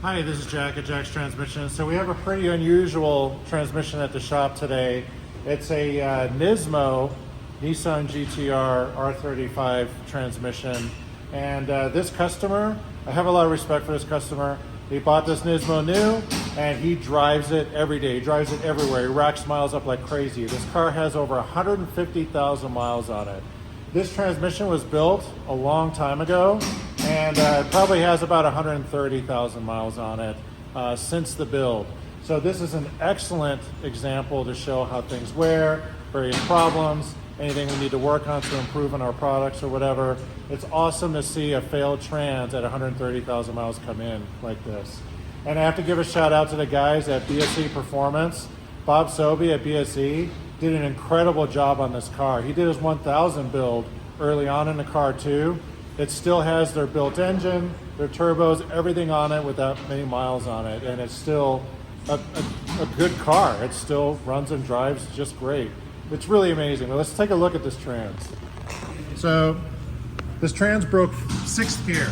Hi, this is Jack at GR6 Transmission. So we have a pretty unusual transmission at the shop today. It's a NISMO Nissan GT-R R35 transmission. And this customer, I have a lot of respect for this customer. He bought this NISMO new and he drives it every day. He drives it everywhere. He racks miles up like crazy. This car has over 150,000 miles on it. This transmission was built a long time ago and it probably has about 130,000 miles on it since the build. So this is an excellent example to show how things wear, various problems, anything we need to work on to improve on our products or whatever. It's awesome to see a failed trans at 130,000 miles come in like this. And I have to give a shout out to the guys at BSE Performance. Bob Sobey at BSE did an incredible job on this car. He did his 1000 build early on in the car too. It still has their built engine, their turbos, everything on it with that many miles on it. And it's still a good car. It still runs and drives just great. It's really amazing. But let's take a look at this trans. So this trans broke 6th gear.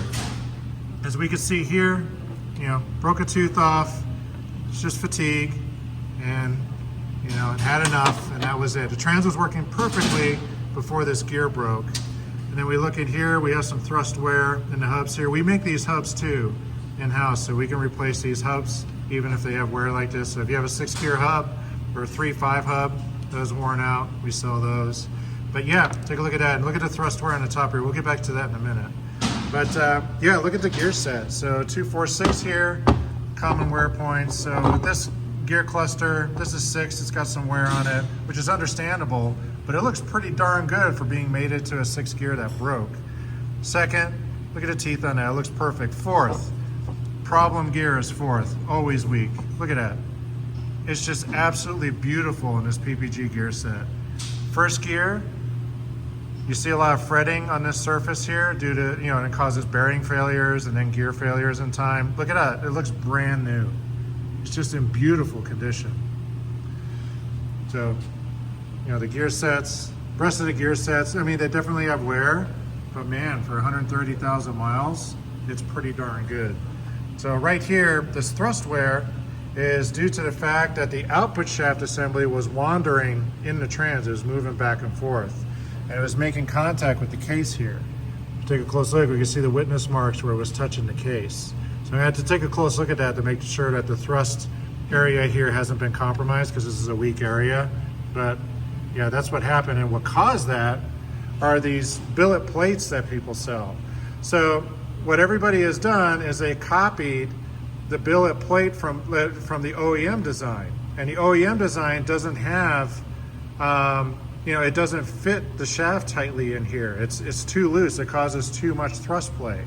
As we can see here, broke a tooth off. It's just fatigue. And it had enough, and that was it. The trans was working perfectly before this gear broke. And then we look at here, we have some thrust wear in the hubs here. We make these hubs too in-house, so we can replace these hubs even if they have wear like this. So if you have a 6-gear hub or a 3.5 hub, those worn out, we sell those. But yeah, take a look at that, and look at the thrust wear on the top here. We'll get back to that in a minute. But yeah, look at the gear set. So 2, 4, 6 here, common wear points. So with this gear cluster, this is 6, it's got some wear on it, which is understandable, but it looks pretty darn good for being mated to a 6 gear that broke. 2nd, look at the teeth on that, it looks perfect. 4th, problem gear is 4th, always weak. Look at that. It's just absolutely beautiful in this PPG gear set. 1st gear, you see a lot of fretting on this surface here due to, and it causes bearing failures and then gear failures in time. Look at that, it looks brand new. It's just in beautiful condition. So, the gear sets, rest of the gear sets, I mean, they definitely have wear, but man, for 130,000 miles, it's pretty darn good. So right here, this thrust wear is due to the fact that the output shaft assembly was wandering in the trans. It was moving back and forth, and it was making contact with the case here. Take a close look, we can see the witness marks where it was touching the case. So I had to take a close look at that to make sure that the thrust area here hasn't been compromised, because this is a weak area. But yeah, that's what happened, and what caused that are these billet plates that people sell. So what everybody has done is they copied the billet plate from the OEM design, and the OEM design doesn't have, it doesn't fit the shaft tightly in here. It's too loose. It causes too much thrust play.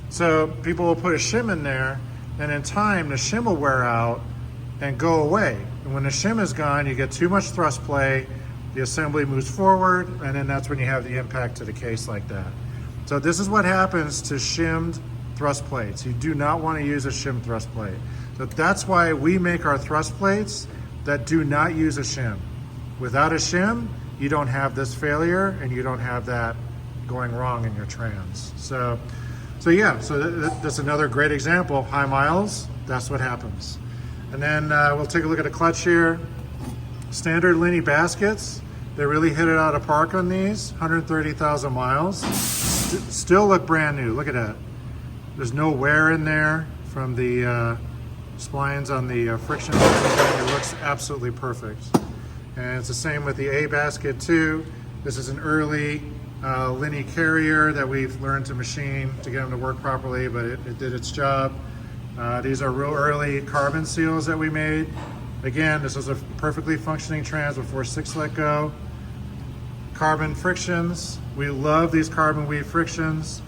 So people will put a shim in there, and in time the shim will wear out and go away. And when the shim is gone, you get too much thrust play, the assembly moves forward, and then that's when you have the impact to the case like that. So this is what happens to shimmed thrust plates. You do not want to use a shim thrust plate. So that's why we make our thrust plates that do not use a shim. Without a shim, you don't have this failure, and you don't have that going wrong in your trans. So yeah, that's another great example. High miles, that's what happens. And then we'll take a look at the clutch here. Standard Linny baskets, they really hit it out of park on these. 130,000 miles. Still look brand new, look at that. There's no wear in there from the splines on the friction. It looks absolutely perfect. And it's the same with the A basket too. This is an early Linny carrier that we've learned to machine to get them to work properly, but it did its job. These are real early carbon seals that we made. Again, this was a perfectly functioning trans before 6 let go. Carbon frictions, we love these carbon weave frictions.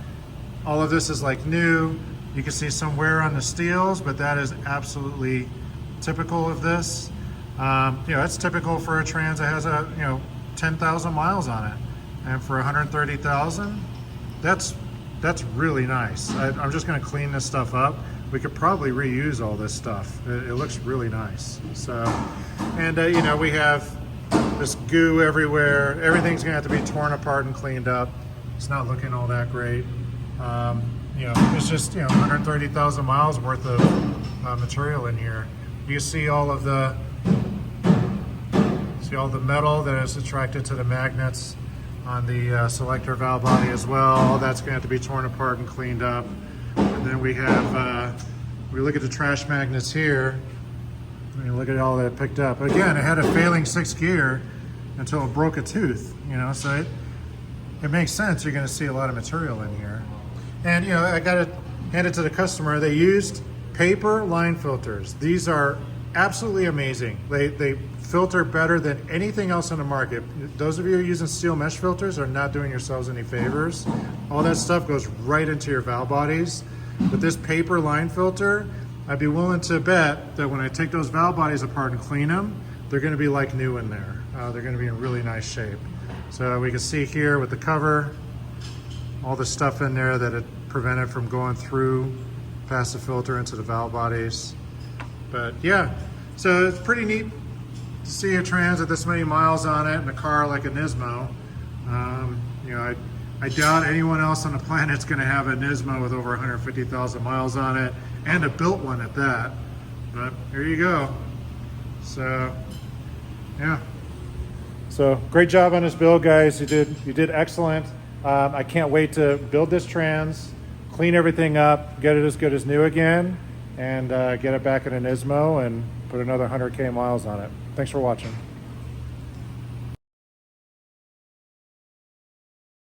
All of this is like new. You can see some wear on the steels, but that is absolutely typical of this. It's typical for a trans that has 10,000 miles on it. And for 130,000, that's really nice. I'm just gonna clean this stuff up. We could probably reuse all this stuff. It looks really nice. So, and we have this goo everywhere. Everything's gonna have to be torn apart and cleaned up. It's not looking all that great. you know, it's just, you know, 130,000 miles worth of material in here. You see all of the metal that is attracted to the magnets on the selector valve body as well. All that's going to have to be torn apart and cleaned up. And then we have, we look at the trash magnets here. I mean, look at all that picked up. Again, it had a failing 6th gear until it broke a tooth, you know, so it makes sense. You're going to see a lot of material in here. And, you know, I got to hand it to the customer. They used paper line filters. These are absolutely amazing. They filter better than anything else on the market. Those of you who are using steel mesh filters are not doing yourselves any favors. All that stuff goes right into your valve bodies. But this paper line filter, I'd be willing to bet that when I take those valve bodies apart and clean them, they're going to be like new in there. They're going to be in really nice shape. So we can see here with the cover, all the stuff in there that it prevented from going through past the filter into the valve bodies. But yeah, so it's pretty neat to see a trans with this many miles on it in a car like a Nismo. You know, I doubt anyone else on the planet's going to have a Nismo with over 150,000 miles on it, and a built one at that. But here you go. So yeah. So great job on this build, guys. You did excellent. I can't wait to build this trans, clean everything up, get it as good as new again, and get it back in a Nismo and put another 100K miles on it. Thanks for watching.